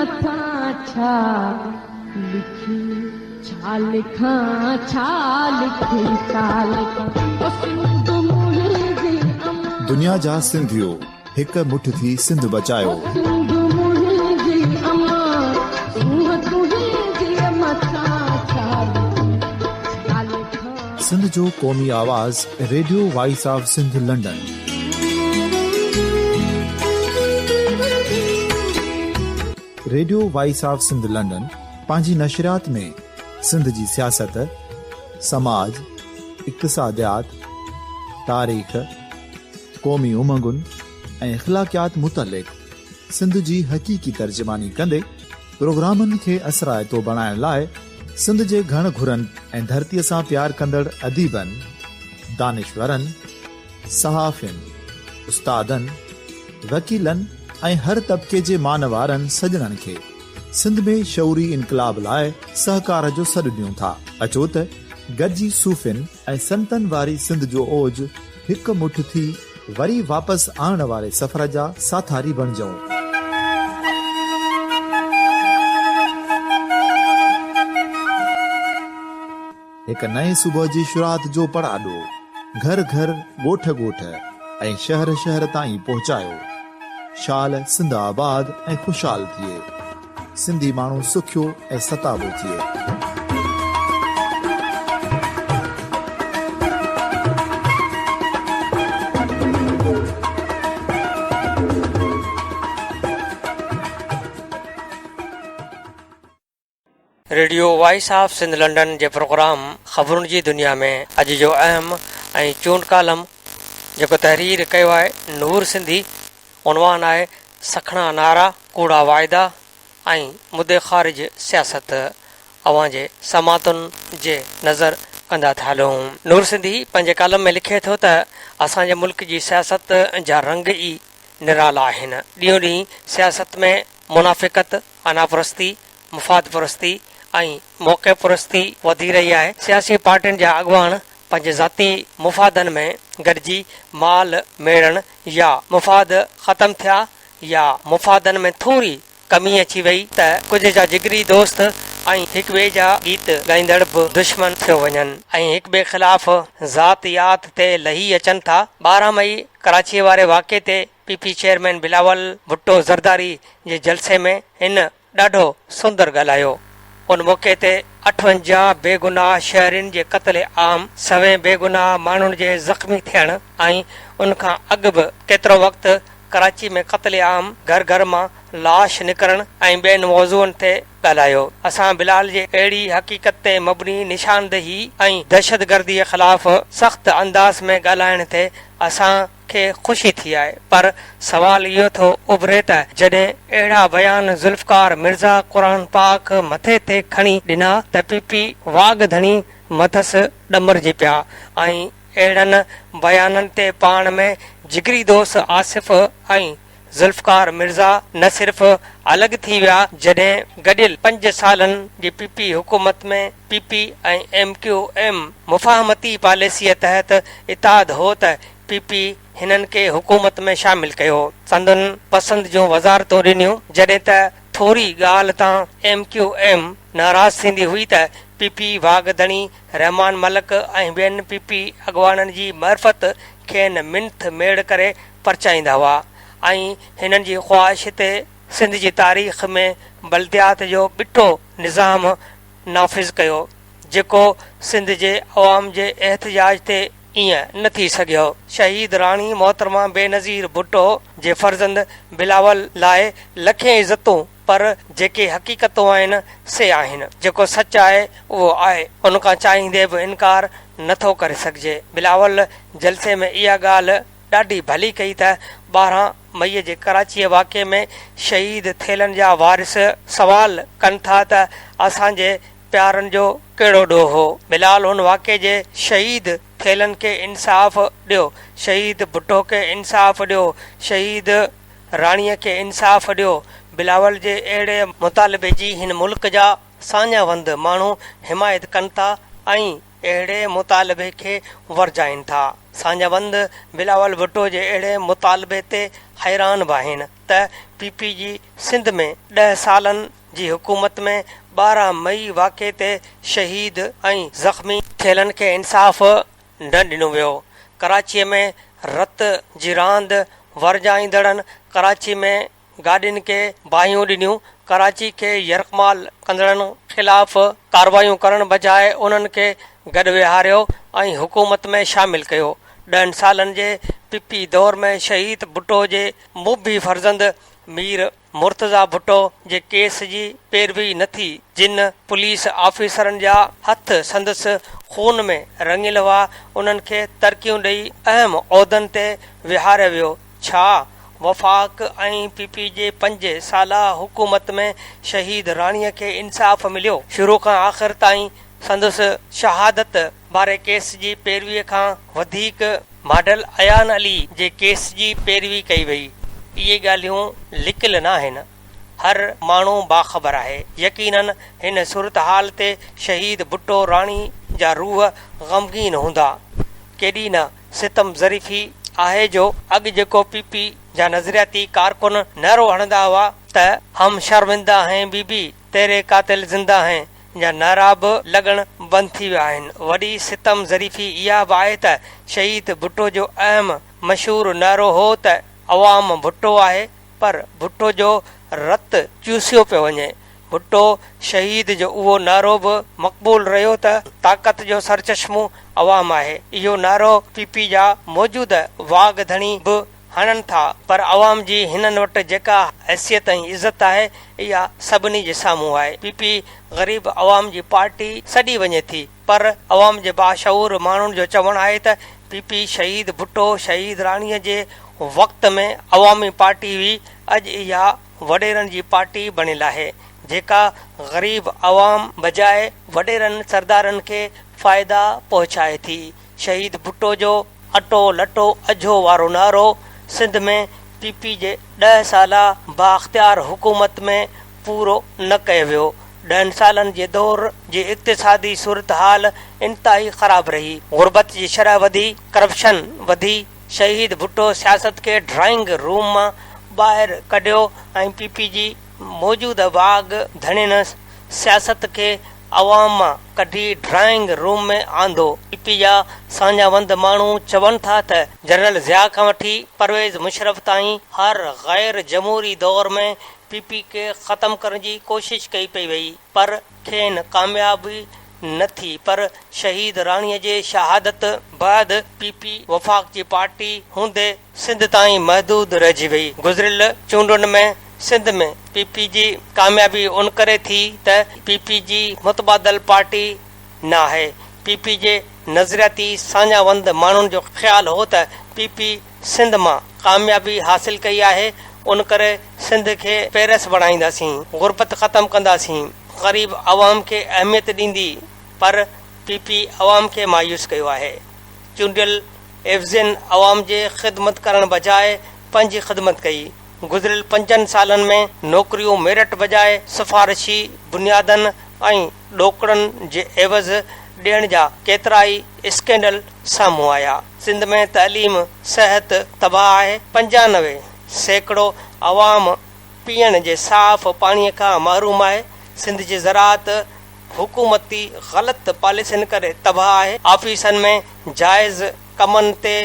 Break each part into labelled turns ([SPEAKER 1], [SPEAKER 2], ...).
[SPEAKER 1] मथां छा लिखी छा लिखां छा लिखी छा लिखां
[SPEAKER 2] दुनिया जा सिंधियो हिक मुठ थी सिंध बचायो। सिंध जो क़ौमी आवाज़ radio voice of Sindh London. Radio voice of Sindh London पंहिंजी नशरियात में सिंध जी सियासत, समाज, इक़्तिसादियात, तारीख़, क़ौमी उमंगुनि ऐं इख़्लाक़ियात मुतलिक़ सिंध जी हक़ीक़ी तर्जुमानी कंदे प्रोग्रामनि खे असराइतो बणाइण लाइ सिंध जे घण घुरनि ऐं धरतीअ सां प्यार कंदड़ अदीबनि, दानिशवरनि, सहाफ़ियुनि, उस्तादनि, वकीलनि ऐं हर तबिके जे मानवारनि सजणनि खे सिंध में शऊरी इनकलाब लाइ सहकार जो सॾु ॾियूं था। अचो त गॾिजी सूफ़ियुनि ऐं संतनि वारी सिंध जो ओज हिक मुठ थी वरी वापसि आणण वारे सफ़र जा साथारी बणिजऊं। हिक नए सुबुह जी शुरूआत जो पड़ाॾो घर घर, ॻोठ ॻोठ ऐं शहर शहर ताईं पहुचायो। शाल सिंध आबाद ऐं ख़ुशहाल थिए, सिंधी माण्हू सुखियो ऐं सताबो थिए।
[SPEAKER 3] Radio voice of Sindh London जे प्रोग्राम ख़बरुनि जी दुनिया में अॼु जो अहम ऐं चूंड कालम जेको तहरीर कयो आहे नूर सिंधी, उनवान आहे सखणा नारा, कूड़ा वाइदा ऐं मुदे ख़ारिज सियासत। अवां जे समातुनि जे नज़र कंदा था हलूं। नूर सिंधी पंहिंजे कालम में लिखे थो त असांजे मुल्क जी सियासत जा रंग ई निराला आहिनि। ॾींहों ॾींहुं सियासत में मुनाफ़िक़त, अनापरस्ती, मुफ़ाद परस्ती ऐं मौक़े परस्ती वधी रही आहे। सियासी पार्टियुनि जा अॻुवान पंहिंजे ज़ाती मुफ़ादनि में गॾिजी माल मेड़ण या मुफ़ाद ख़तम थिया या मुफ़ादनि में थोरी कमी अची वई त कुझु जा जिगरी दोस्त ऐं हिक ॿिए जा गीत ॻाईंदड़ बि दुश्मन थियो वञनि ऐं हिक ॿिए ख़िलाफ़ ज़ातियात ते लही अचनि था। 12 मई कराचीअ वारे वाक़े ते पीपी चेयरमैन बिलावल भुट्टो ज़रदारी जे जलसे में हिन ॾाढो सुंदर ॻाल्हायो। उन मौक़े ते 58 बेगुनाह शहरियुनि जे क़त्ल आम, 100 बेगुनाह माण्हुनि जे ज़ख़्मी थियण ऐं उन खां अॻु बि केतिरो वक़्तु कराची में क़त्ल आम, घर घर मां लाश निकिरण ऐं ॿियनि मौज़ूअनि ते ॻाल्हायो। असां बिलाल जे अहिड़ी हक़ीक़त ते मबनी निशानदेही ऐं दहशतगर्दीअ ख़िलाफ़ सख़्त अंदाज़ में ॻाल्हाइण ते असां खे ख़ुशी थी आहे, पर सवाल इहो थो उभरे त जॾहिं अहिड़ा बयान ज़ुल्फ़कार मिर्ज़ा क़ुरान पाक मथे ते खणी ॾिना त पीपी वाग धणी मथसि ॾमरजी पिया ऐं अहिड़नि बयाननि ते पाण में जिगरी दोस्त आसिफ़ ऐं ज़ुल्फ़कार मिर्ज़ा न सिर्फ़ अलॻि थी विया, जॾहिं गॾियल 5 सालनि जी पीपी हुकूमत में पीपी ऐं MQM मुफ़ाहमती पॉलिसीअ तहत इताद हो त पीपी हिननि खे हुकूमत में शामिल कयो। संदन पसंद जूं वज़ारतूं ॾिनियूं। जॾहिं त थोरी ॻाल्हि तां MQM नाराज़ थींदी हुई त पीपी वागधणी रहमान मलक ऐं ॿियनि पीपी अॻवाननि जी मरफ़त खे मिंथ मेड़ करे परचाईंदा हुआ ऐं हिननि जी ख़्वाहिश ते सिंध जी तारीख़ में बल्दियात जो ॿिठो निज़ाम नाफ़िज़ कयो, जेको सिंध जे अवाम जे एहतिजाज ते ईअं न थी सघियो। शहीद राणी मोहतरमा बेनज़ीर भुट्टो जे फर्ज़ंद बिलावल लाइ लखें इज़तूं, पर जेके हक़ीक़तूं आहिनि से आहिनि। जेको सच आहे उहो आहे, उन खां चाहींदे बि इनकार नथो करे सघिजे। बिलावल जलसे में इहा ॻाल्हि ॾाढी भली कई त 12 मई जे कराचीअ वाक़े में शहीद थियलनि जा वारिस सवाल कनि था त असांजे प्यारनि जो कहिड़ो ॾोह हो। बिलाल हुन वाक़े जे शहीद थियलनि खे इंसाफ़ ॾियो, शहीद भुट्टो खे इंसाफ़ ॾियो, शहीद राणीअ खे इंसाफ़ ॾियो। बिलावल जे अहिड़े मुतालबे जी हिन मुल्क जा साञावंद माण्हू हिमायत कनि था ऐं अहिड़े मुतालबे खे वरजाइनि था। साञावंद बिलावल भुट्टो जे अहिड़े मुतालबे ते हैरान बि आहिनि त पीपी जी सिंध में 10 सालनि जी हुकूमत में 12 मई वाक़े ते शहीद ऐं ज़ख़्मी थियलनि खे इंसाफ़ न ॾिनो वियो। कराचीअ में रत जी रांदि वरजाईंदड़नि कराची में गाॾियुनि खे बाहियूं ॾिनियूं। कराची खे यरकमाल कंदड़नि ख़िलाफ़ कारवायूं करण बजाए उन्हनि खे गॾु विहारियो ऐं हुकूमत में शामिल कयो। 10 सालनि जे पीपी दौर में शहीद भुट्टो जे मुबी फर्ज़ंद मीर मुर्तज़ा भुट्टो जे केस जी पैरवी न थी, जिन पुलिस ऑफिसरनि जा हथ संदसि खून में रंगियल हुआ, उन्हनि खे तरक़ियूं ॾेई अहम उहिदनि ते विहारियो वियो। छा वफ़ाक़ ऐं पीपी जे 5 साला हुकूमत में शहीद राणीअ खे इंसाफ़ मिलियो? शुरू खां आख़िर ताईं संदसि शहादत बारे केस जी पैरवीअ खां वधीक मॉडल अयान अली जे केस जी पैरवी कई वई। इहे ॻाल्हियूं लिकियल न आहिनि, हर माण्हू बाख़बर आहे। यकीनन हिन सूरत हाल ते शहीद भुट्टो राणी जा रूह ग़मगीन हूंदा। केॾी न सितम ज़रीफ़ी आहे जो अॻु जेको पीपी जा नज़रियाती कारकुन नारो हणंदा हुआ त हम शर्मिंदा हैं बीबी तेरे कातिल ज़िंदा हैं, जा नारा बि लॻण बंदि थी विया आहिनि। वॾी सितम ज़रीफ़ी इहा बि आहे त शहीद भुट्टो जो अहम मशहूरु नारो हो त अवाम भुट्टो आहे, पर भुट्टो जो रत चूसियो पियो वञे। भुट्टो शहीद जो उहो नारो बि मक़बूल रहियो त ताक़त जो सरचश्मो अवाम आहे। इहो नारो पीपी जा मौजूदु वाघ धणी बि हणनि था, पर अवाम जी हिननि वटि जेका हैसियत ऐं इज़त आहे इहा सभिनी जे साम्हूं आहे। पीपी ग़रीब अवाम जी पार्टी सॾी वञे थी, पर अवाम जे बाशऊर माण्हुनि जो चवणु आहे त पीपी शहीद भुट्टो शहीद राणीअ जे वक़्त में अवामी पार्टी हुई, अॼु इहा वॾेरनि जी पार्टी बणियल आहे जेका ग़रीब अवाम बजाए वॾेरनि सरदारनि खे फ़ाइदा पहुचाए थी। शहीद भुट्टो जो अटो लटो अझो वारो नारो सिंध में पीपी जे 10 साला बाख्तियार हुकूमत में पूरो न कयो वियो। 10 सालनि जे दौर जी इक़्तिसादी सूरत हाल इंतिहाई ख़राब रही। गुरबत जी शरह वधी, करप्शन वधी। शहीद भुट्टो सियासत खे ड्राइंग रूम मां ॿाहिरि कढियो ऐं पीपी जी मौजूदु वाघ धणियुनि सियासत खे अवाम मां कढी ड्राइंग रूम में आंदो। पीपी जा साञावंद माण्हू चवनि था त जनरल ज़िया खां वठी परवेज़ मुशरफ ताईं हर गैर जमहूरी दौर में पीपी खे ख़तम करण जी कोशिश कई पई वई, पर खेनि कामयाबी न थी। पर शहीद राणीअ जे शहादत बाद पीपी वफ़ाक़ जी पार्टी हूंदे सिंध ताईं महदूद रहिजी वई। गुज़िरियल चूंडुनि में सिंध में पीपी जी कामयाबी उन करे थी त पीपी जी मुतबादल पार्टी न आहे। पीपी जे नज़रियाती साञावंद माण्हुनि जो ख़्यालु हो त पीपी सिंध मां कामयाबी हासिल कई आहे, उन करे सिंध खे पेरिस बणाईंदासीं, गुरबत ख़तमु कंदासीं, ग़रीब अवाम खे अहमियत ॾींदी, पर पीपी अवाम खे मायूस कयो आहे। चूंडियल एवज़िन अवाम जे ख़िदमत करण बजाए पंहिंजी ख़िदमत कई। गुज़िरियल 5 सालनि में नौकरियूं मेरिट बजाए सिफ़ारिशी बुनियादनि ऐं ॾोकड़नि जे एवज़ ॾियण जा केतिरा ई स्कैंडल साम्हूं आया। सिंध में तइलीम सिहत तबाह आहे। 95% अवाम पीअण जे साफ़ पाणीअ खां महरूम आहे। सिंध जी ज़राअत हुकूमती ग़लति पॉलिसियुनि करे तबाह आहे। ऑफिसनि में जाइज़ कमनि ते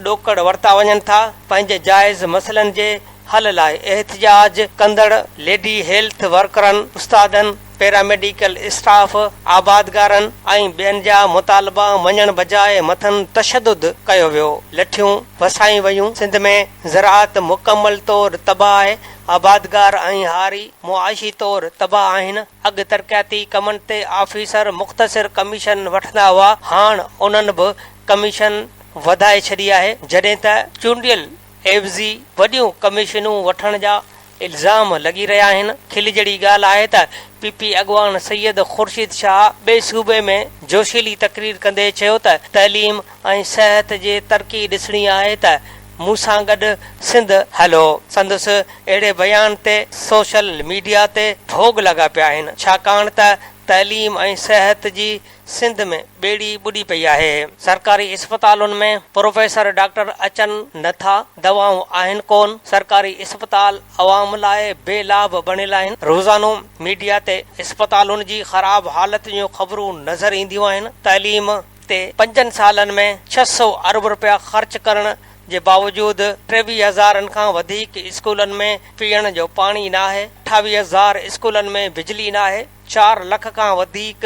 [SPEAKER 3] ॾोकड़ वरिता वञनि था। पंहिंजे जाइज़ मसइलनि जे हल लाइ एहतिजाज कंदड़ लेडी हेल्थ वर्करनि, उस्तादनि, पैरामेडिकल स्टाफ, आबादगारनि ऐं ॿियनि जा मुतालबा मञण बजाए मथनि तशदुद कयो वियो। लठियूं वसाई वयूं। सिंध में ज़राअत मुकमल तौर तबाह आहे। आबादगार ऐं हारी मुआशी तौर तबाह आहिनि। अॻु तरक़ियाती कमनि ते ऑफिसर मुख़्तसिर कमीशन वठंदा हुआ, हाणे उन्हनि बि कमीशन वधाए छॾी आहे, जॾहिं त चूंडियल एवज़ी वॾियूं कमीशनूं वठण जा इल्ज़ाम लॻी रहिया आहिनि। खिलजड़ी ॻाल्हि आहे त पीपी अॻवान सैयद खुर्शीद शाह ॿिए सूबे में जोशीली तकरीर कंदे चयो त तइलीम ऐं सिहत जे तरक़ी ॾिसणी आहे त मूंसां गॾु सिंध हलो। संदसि अहिड़े बयान ते सोशल मीडिया ते भोग लॻा पिया आहिनि, छाकाणि त तइलीम ऐं सिहत जी सिंध में ॿेड़ी ॿुॾी पई आहे। सरकारी इस्पतालुनि में प्रोफेसर डॉक्टर अचनि नथा, दवाऊं आहिनि कोन। सरकारी इस्पताल अवाम लाइ बेलाभ बणियल आहिनि। रोज़ानो मीडिया ते इस्पतालुनि जी ख़राब हालत जूं ख़बरूं नज़र ईंदियूं आहिनि। तइलीम ते 5 सालनि में 600 अरब रुपया ख़र्च करण जे बावजूदि 23,000 खां वधीक स्कूलनि में पीअण जो पाणी न आहे। 28,000 स्कूलनि में बिजली न आहे। 4 लख खां वधीक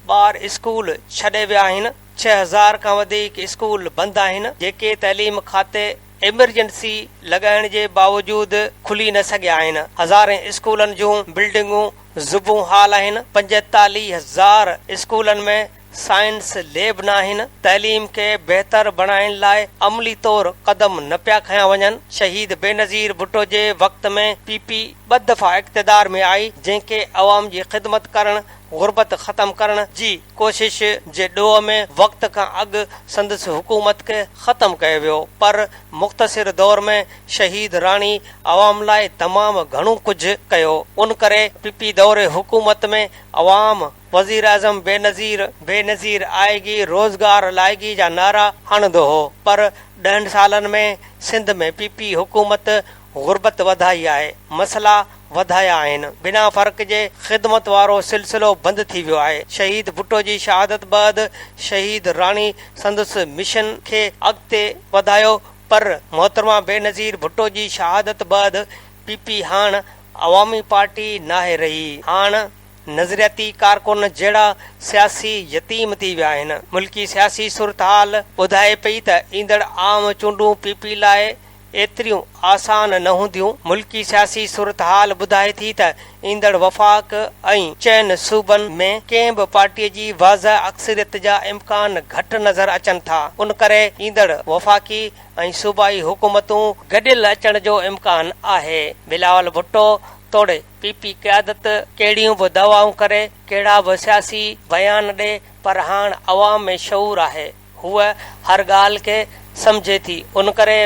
[SPEAKER 3] ॿार स्कूल छॾे विया आहिनि। 6,000 खां वधीक स्कूल बंदि आहिनि, जेके तइलीम खाते एमरजेंसी लॻाइण जे बावजूदि खुली न सघिया आहिनि। हज़ारे स्कूलनि जूं बिल्डिंगूं ज़ुबूं हाल आहिनि। 45,000 स्कूलनि में साइंस लैब न आहिनि। तइलीम खे बहितर बणाइण लाइ अमली तौर कदम न पिया खया वञनि। शहीद बेनज़ीर भुट्टो जे वक़्त में पीपी 2 दफ़ा इक़्तिदार में आई, जंहिंखे अवाम जी ख़िदमत करण, गुरबत ख़तम करण जी कोशिश जे ॾोह में वक़्त खां अॻु संदसि हुकूमत खे ख़तम कयो वियो। पर मुख़्तसिर दौर में शहीद राणी अवाम लाइ तमामु घणो कुझु कयो। उन करे पीपी दौरे हुकूमत में अवाम वज़ीर आज़म बेनज़ीर आएगी, रोज़गार लाएगी जा नारा हणंदो हो। पर 10 सालनि में सिंध में पीपी हुकूमत गुरबत वधाई आहे, मसला वधाया आहिनि। बिना फ़र्क़ जे ख़िदमत वारो सिलसिलो बंदि थी वियो आहे। शहीद भुट्टो जी शहादत बैदि शहीद राणी संदसि मिशन खे अॻिते वधायो, पर मोहतरमा बेनज़ीर भुट्टो जी शहादत बैदि पीपी हाणे अवामी पार्टी नाहे रही। हाणे नज़रियाती कारकुन जहिड़ा सियासी यतीम थी विया आहिनि। मुल्की सियासी सूरतहाल ॿुधाए पई त ईंदड़ आम चूंडूं पीपी लाइ एतिरियूं आसान न हूंदियूं। मुल्की सियासी सूरतहाल ॿुधाए थी त ईंदड़ वफ़ाक़ ऐं चइनि सूबनि में कंहिं बि पार्टीअ जी वाज़ह अक्सरियत जा इम्कान घटि नज़र अचनि था। उन करे ईंदड़ वफ़ाक़ी ऐं सूबाई हुकूमतूं गॾियल अचण जो इम्कान आहे। बिलावल भुट्टो तोड़े पीपी क़यादत कहिड़ियूं बि दवाऊं करे, कहिड़ा बि सियासी बयान ॾे, पर हाणे अवाम में शऊर आहे। हूअ हर ॻाल्हि खे सम्झे थी। उन करे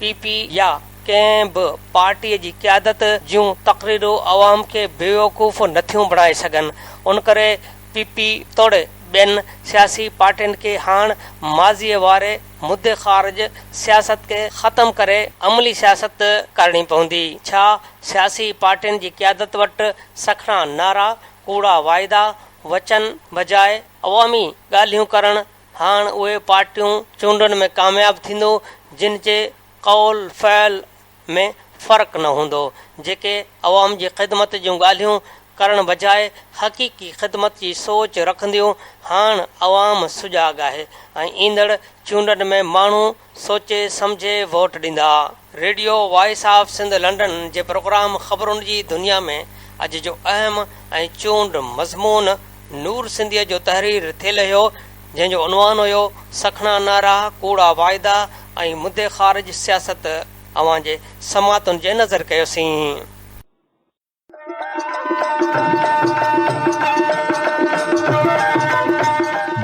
[SPEAKER 3] पीपी या कंहिं बि पार्टीअ जी क़यादत जूं तक़रीरूं अवाम खे बेवकूफ़ नथियूं बणाए सघनि। उन करे पीपी तोड़े ॿियनि सियासी पार्टियुनि खे हाणे माज़ीअ वारे मुद्दे ख़ारिज सियासत खे ख़तम करे अमली सियासत करणी पवंदी। छा सियासी पार्टियुनि जी क़यादत वटि सखणा नारा, कूड़ा वाइदा, वचन बजाए अवामी ॻाल्हियूं करण। हाणे उहे पार्टियूं चूंडनि में कामयाब थींदो जिन जे कौल फ़ैल में फ़र्क़ु न हूंदो, जेके अवाम जी ख़िदमत जूं ॻाल्हियूं करण बजाए हक़ीक़ी ख़िदमत जी सोच रखंदियूं। हाणे अवाम सुजाॻ आहे ऐं ईंदड़ चूंडनि में माण्हू सोचे सम्झे वोट ॾींदा। Radio voice of Sindh London जे प्रोग्राम ख़बरुनि जी दुनिया में अॼु जो अहम ऐं चूंड मज़मून नूर सिंधीअ जो तहरीर थियल हुयो, जंहिंजो उनवान हुयो सखणा नारा, कूड़ा वाइदा ऐं मुद्दे ख़ारिज सियासत। अवां जे समातुनि जे नज़र कयोसीं।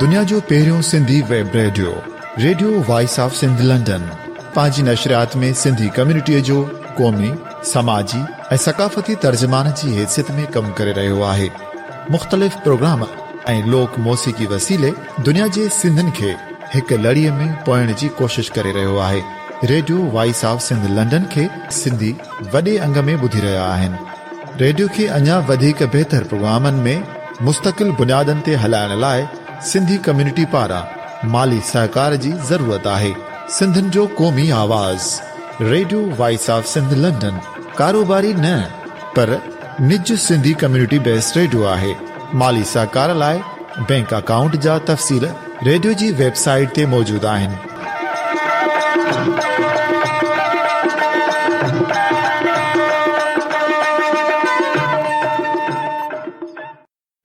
[SPEAKER 2] दुनिया जो पहिरियों Sindhi web radio voice of Sindh London पंहिंजी नशरियात में सिंधी कम्युनिटीअ जो क़ौमी, समाजी ऐं सक़ाफ़ती तर्जुमान जी हैसियत में कमु करे रहियो आहे। मुख़्तलिफ़ प्रोग्राम ऐं लोक मौसीक़ी वसीले दुनिया जे सिंधनि खे हिकु लड़ीअ में पोइण जी कोशिश करे रहियो आहे। Radio voice of Sindh London खे सिंधी वॾे अंग में ॿुधी रहिया आहिनि। रेडियो खे अञा वधीक बहितर प्रोग्रामनि में मुस्तक़िल बुनियादनि ते हलाइण लाइ सिंधी कम्युनिटी पारां माली सहकार जी ज़रूरत आहे। सिंधनि जो क़ौमी आवाज़ radio voice of Sindh London कारोबारी न पर निज सिंधी कम्युनिटी बेस्ड रेडियो आहे। माली सहकार लाइ बैंक अकाउंट जा तफ़सील रेडियो जी वेबसाइट ते मौजूदु आहिनि।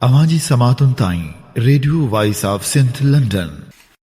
[SPEAKER 2] अवां जी समातुनि ताईं radio voice of Sindh London